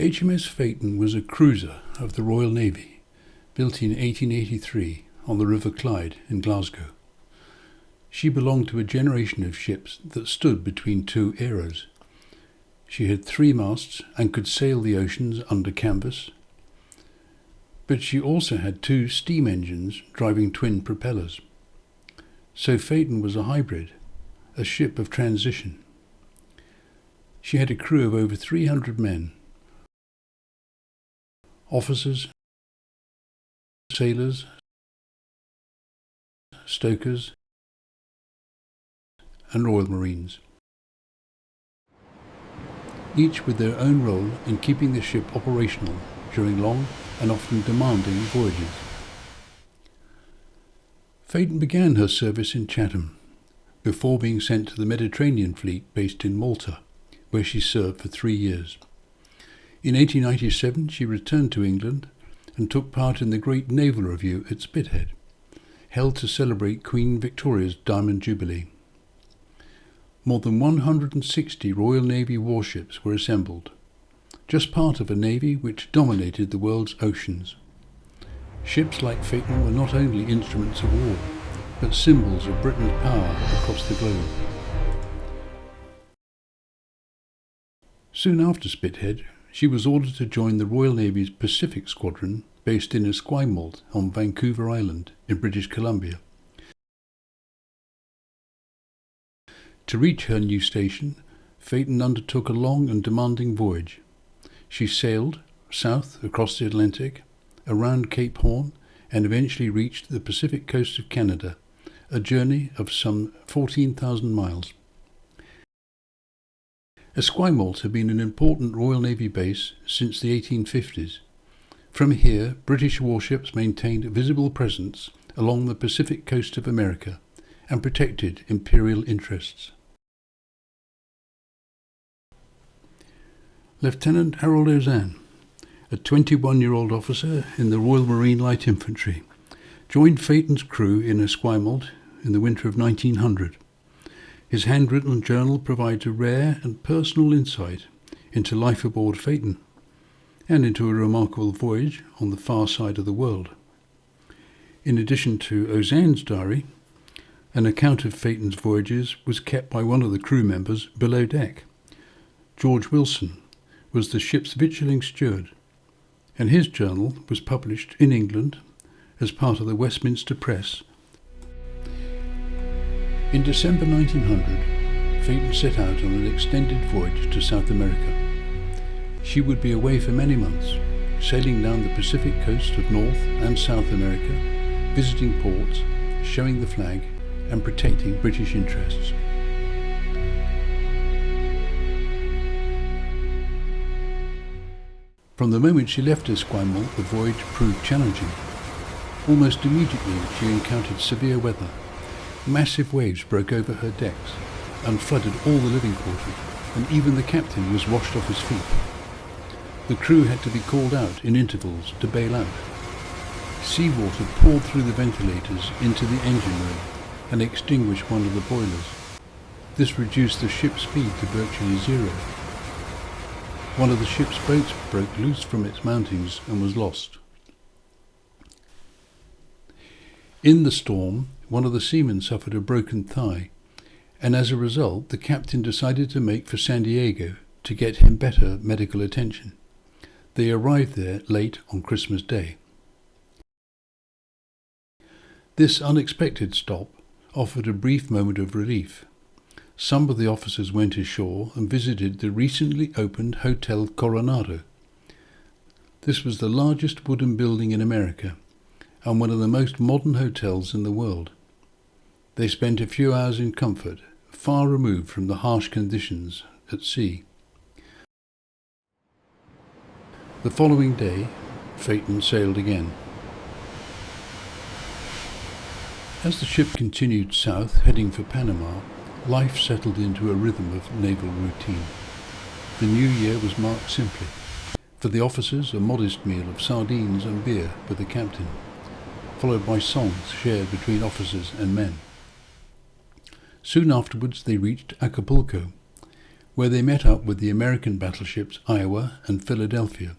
HMS Phaeton was a cruiser of the Royal Navy, built in 1883 on the River Clyde in Glasgow. She belonged to a generation of ships that stood between two eras. She had 3 masts and could sail the oceans under canvas, but she also had 2 steam engines driving twin propellers. So Phaeton was a hybrid, a ship of transition. She had a crew of over 300 men, officers, sailors, stokers, and Royal Marines, each with their own role in keeping the ship operational during long and often demanding voyages. Phaeton began her service in Chatham, before being sent to the Mediterranean Fleet based in Malta, where she served for 3 years. In 1897 she returned to England and took part in the Great Naval Review at Spithead, held to celebrate Queen Victoria's Diamond Jubilee. More than 160 Royal Navy warships were assembled, just part of a navy which dominated the world's oceans. Ships like Phaeton were not only instruments of war, but symbols of Britain's power across the globe. Soon after Spithead, she was ordered to join the Royal Navy's Pacific Squadron based in Esquimalt on Vancouver Island in British Columbia. To reach her new station, Phaeton undertook a long and demanding voyage. She sailed south across the Atlantic, around Cape Horn, and eventually reached the Pacific coast of Canada, a journey of some 14,000 miles. Esquimalt had been an important Royal Navy base since the 1850s. From here, British warships maintained a visible presence along the Pacific coast of America and protected imperial interests. Lt Harold Ozanne, a 21-year-old officer in the Royal Marine Light Infantry, joined Phaeton's crew in Esquimalt in the winter of 1900. His handwritten journal provides a rare and personal insight into life aboard Phaeton and into a remarkable voyage on the far side of the world. In addition to Ozanne's diary, an account of Phaeton's voyages was kept by one of the crew members below deck. George Wilson was the ship's victualling steward, and his journal was published in England as part of the Westminster Press. In December 1900, Phaeton set out on an extended voyage to South America. She would be away for many months, sailing down the Pacific coast of North and South America, visiting ports, showing the flag, and protecting British interests. From the moment she left Esquimalt, the voyage proved challenging. Almost immediately she encountered severe weather. Massive waves broke over her decks and flooded all the living quarters, and even the captain was washed off his feet. The crew had to be called out in intervals to bail out. Seawater poured through the ventilators into the engine room and extinguished one of the boilers. This reduced the ship's speed to virtually zero. One of the ship's boats broke loose from its mountings and was lost. In the storm, one of the seamen suffered a broken thigh, and as a result the captain decided to make for San Diego to get him better medical attention. They arrived there late on Christmas Day. This unexpected stop offered a brief moment of relief. Some of the officers went ashore and visited the recently opened Hotel Coronado. This was the largest wooden building in America and one of the most modern hotels in the world. They spent a few hours in comfort, far removed from the harsh conditions at sea. The following day, Phaeton sailed again. As the ship continued south, heading for Panama, life settled into a rhythm of naval routine. The new year was marked simply. For the officers, a modest meal of sardines and beer with the captain, followed by songs shared between officers and men. Soon afterwards they reached Acapulco, where they met up with the American battleships Iowa and Philadelphia,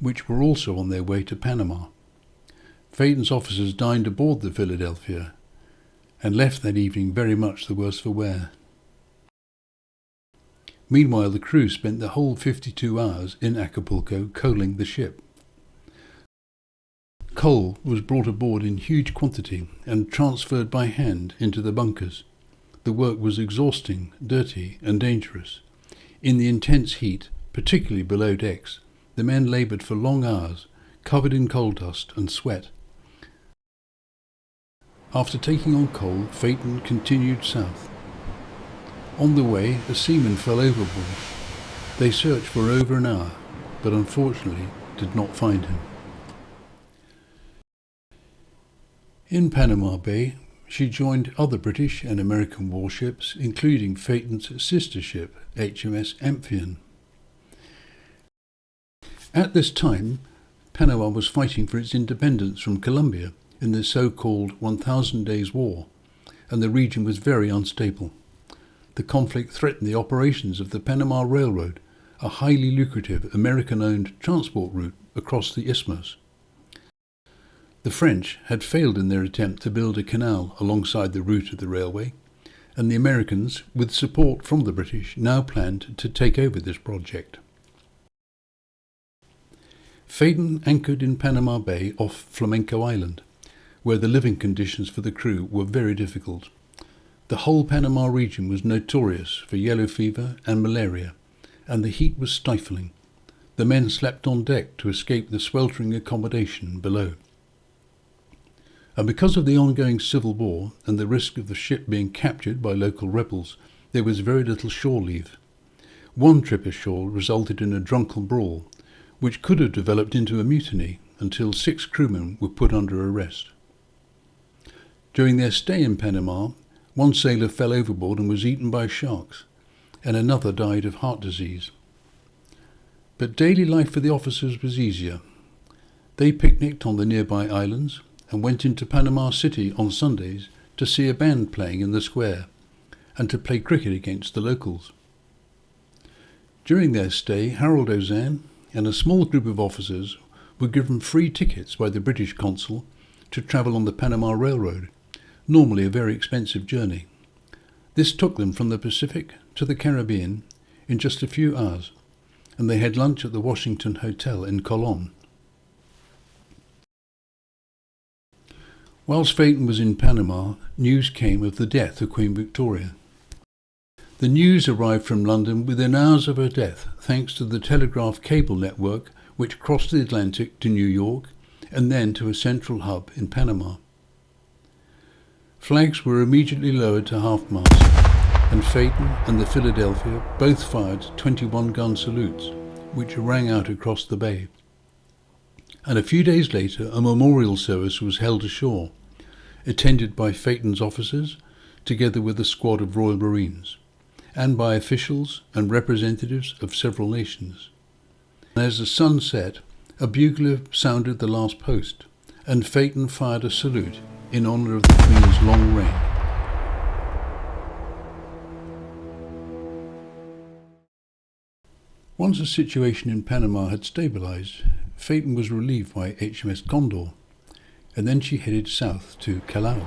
which were also on their way to Panama. Phaeton's officers dined aboard the Philadelphia and left that evening very much the worse for wear. Meanwhile, the crew spent the whole 52 hours in Acapulco coaling the ship. Coal was brought aboard in huge quantity and transferred by hand into the bunkers. The work was exhausting, dirty and dangerous. In the intense heat, particularly below decks, the men laboured for long hours, covered in coal dust and sweat. After taking on coal, Phaeton continued south. On the way, a seaman fell overboard. They searched for over an hour, but unfortunately did not find him. In Panama Bay, she joined other British and American warships, including Phaeton's sister ship, HMS Amphion. At this time, Panama was fighting for its independence from Colombia in the so-called 1000 Days War, and the region was very unstable. The conflict threatened the operations of the Panama Railroad, a highly lucrative American-owned transport route across the isthmus. The French had failed in their attempt to build a canal alongside the route of the railway, and the Americans, with support from the British, now planned to take over this project. Phaeton anchored in Panama Bay off Flamenco Island, where the living conditions for the crew were very difficult. The whole Panama region was notorious for yellow fever and malaria, and the heat was stifling. The men slept on deck to escape the sweltering accommodation below. And because of the ongoing civil war and the risk of the ship being captured by local rebels, there was very little shore leave. One trip ashore resulted in a drunken brawl, which could have developed into a mutiny until 6 crewmen were put under arrest. During their stay in Panama, one sailor fell overboard and was eaten by sharks, and another died of heart disease. But daily life for the officers was easier. They picnicked on the nearby islands and went into Panama City on Sundays to see a band playing in the square and to play cricket against the locals. During their stay, Harold Ozanne and a small group of officers were given free tickets by the British consul to travel on the Panama Railroad, normally a very expensive journey. This took them from the Pacific to the Caribbean in just a few hours, and they had lunch at the Washington Hotel in Callao. Whilst Phaeton was in Panama, news came of the death of Queen Victoria. The news arrived from London within hours of her death, thanks to the telegraph cable network which crossed the Atlantic to New York and then to a central hub in Panama. Flags were immediately lowered to half-mast, and Phaeton and the Philadelphia both fired 21-gun salutes, which rang out across the bay. And a few days later a memorial service was held ashore, attended by Phaeton's officers, together with a squad of Royal Marines, and by officials and representatives of several nations. As the sun set, a bugler sounded the last post, and Phaeton fired a salute in honour of the Queen's long reign. Once the situation in Panama had stabilised, Phaeton was relieved by HMS Condor, and then she headed south to Callao,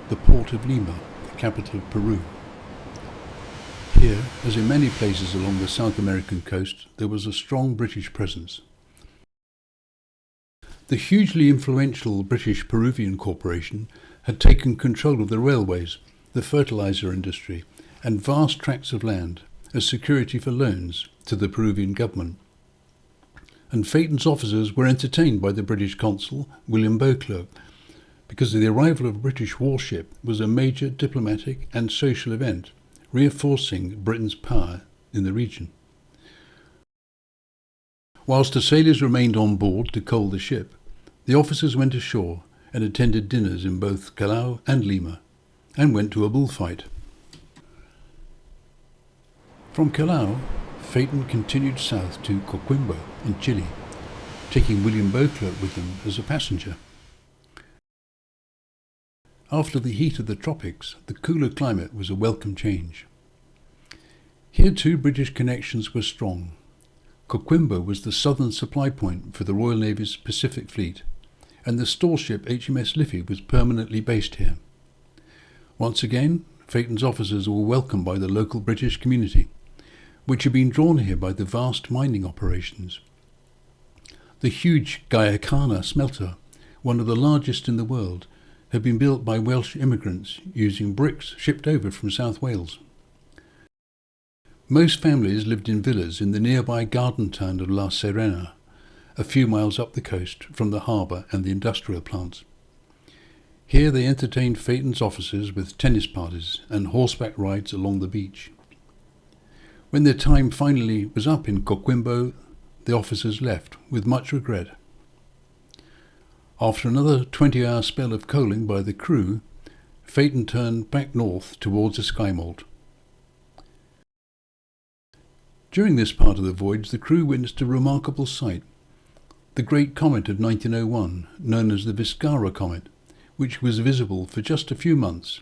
the port of Lima, the capital of Peru. Here, as in many places along the South American coast, there was a strong British presence. The hugely influential British Peruvian Corporation had taken control of the railways, the fertiliser industry, and vast tracts of land as security for loans to the Peruvian government. And Phaeton's officers were entertained by the British consul, William Beauclerk, because the arrival of a British warship was a major diplomatic and social event, reinforcing Britain's power in the region. Whilst the sailors remained on board to coal the ship, the officers went ashore and attended dinners in both Callao and Lima, and went to a bullfight. From Callao, Phaeton continued south to Coquimbo in Chile, taking William Beauclerk with them as a passenger. After the heat of the tropics, the cooler climate was a welcome change. Here too British connections were strong. Coquimbo was the southern supply point for the Royal Navy's Pacific Fleet, and the store ship HMS Liffey was permanently based here. Once again, Phaeton's officers were welcomed by the local British community, which had been drawn here by the vast mining operations. The huge Guyacana smelter, one of the largest in the world, had been built by Welsh immigrants using bricks shipped over from South Wales. Most families lived in villas in the nearby garden town of La Serena, a few miles up the coast from the harbour and the industrial plants. Here they entertained Phaeton's officers with tennis parties and horseback rides along the beach. When their time finally was up in Coquimbo, the officers left with much regret. After another 20-hour spell of coaling by the crew, Phaeton turned back north towards Esquimalt. During this part of the voyage, the crew witnessed a remarkable sight, the great comet of 1901, known as the Viscara comet, which was visible for just a few months,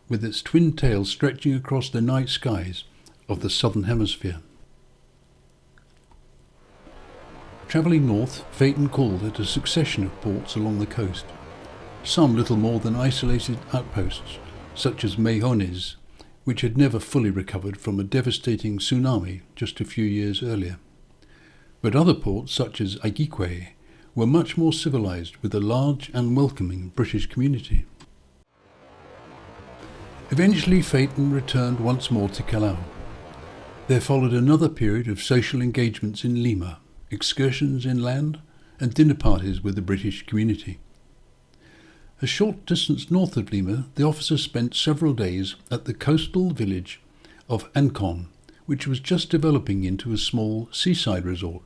with its twin tails stretching across the night skies of the southern hemisphere. Travelling north, Phaeton called at a succession of ports along the coast, some little more than isolated outposts, such as Mejones, which had never fully recovered from a devastating tsunami just a few years earlier. But other ports, such as Iquique, were much more civilized, with a large and welcoming British community. Eventually Phaeton returned once more to Callao. There followed another period of social engagements in Lima, excursions inland, and dinner parties with the British community. A short distance north of Lima, the officers spent several days at the coastal village of Ancon, which was just developing into a small seaside resort.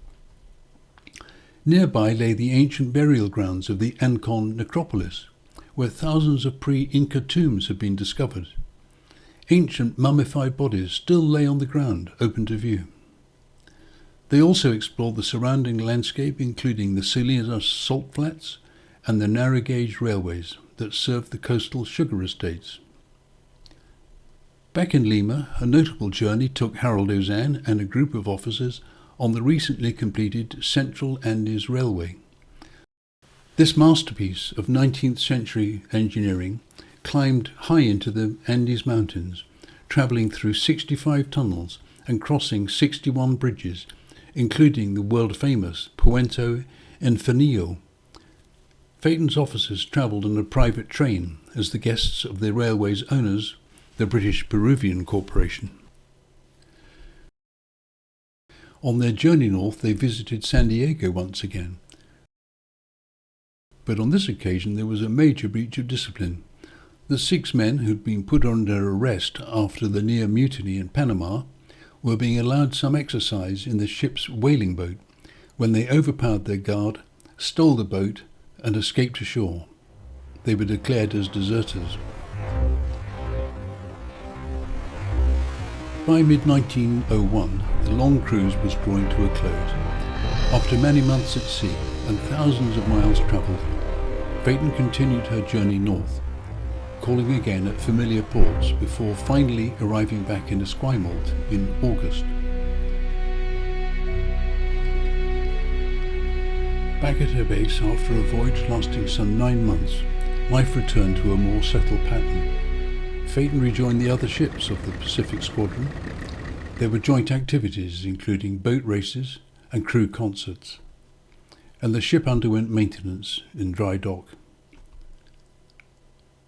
Nearby lay the ancient burial grounds of the Ancon necropolis, where thousands of pre-Inca tombs had been discovered. Ancient mummified bodies still lay on the ground, open to view. They also explored the surrounding landscape, including the Serena salt flats and the narrow-gauge railways that served the coastal sugar estates. Back in Lima, a notable journey took Harold Ozanne and a group of officers on the recently completed Central Andes Railway. This masterpiece of 19th century engineering climbed high into the Andes Mountains, travelling through 65 tunnels and crossing 61 bridges, including the world-famous Puente Infinito. Phaeton's officers travelled on a private train as the guests of the railway's owners, the British Peruvian Corporation. On their journey north, they visited San Diego once again. But on this occasion there was a major breach of discipline. The 6 men who'd been put under arrest after the near mutiny in Panama were being allowed some exercise in the ship's whaling boat when they overpowered their guard, stole the boat, and escaped ashore. They were declared as deserters. By mid-1901, the long cruise was drawing to a close. After many months at sea and thousands of miles travelled, Phaeton continued her journey north, calling again at familiar ports before finally arriving back in Esquimalt in August. Back at her base, after a voyage lasting some 9 months, life returned to a more settled pattern. Phaeton rejoined the other ships of the Pacific Squadron. There were joint activities including boat races and crew concerts, and the ship underwent maintenance in dry dock.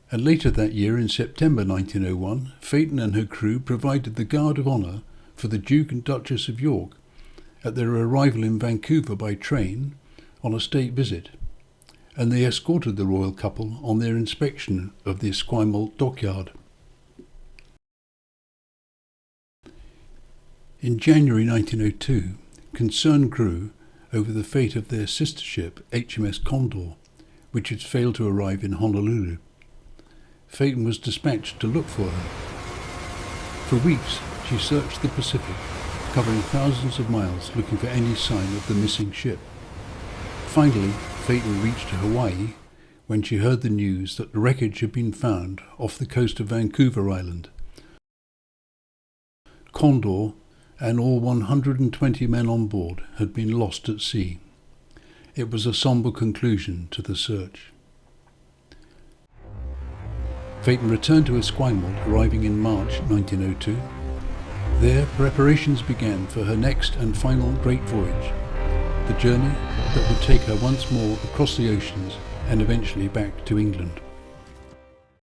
And later that year, in September 1901, Phaeton and her crew provided the guard of honour for the Duke and Duchess of York at their arrival in Vancouver by train on a state visit, and they escorted the royal couple on their inspection of the Esquimalt dockyard. In January 1902, concern grew over the fate of their sister ship HMS Condor, which had failed to arrive in Honolulu. Phaeton was dispatched to look for her. For weeks she searched the Pacific, covering thousands of miles looking for any sign of the missing ship. Finally, Phaeton reached Hawaii when she heard the news that the wreckage had been found off the coast of Vancouver Island. Condor and all 120 men on board had been lost at sea. It was a sombre conclusion to the search. Phaeton returned to Esquimalt, arriving in March 1902. There, preparations began for her next and final great voyage, the journey that would take her once more across the oceans and eventually back to England.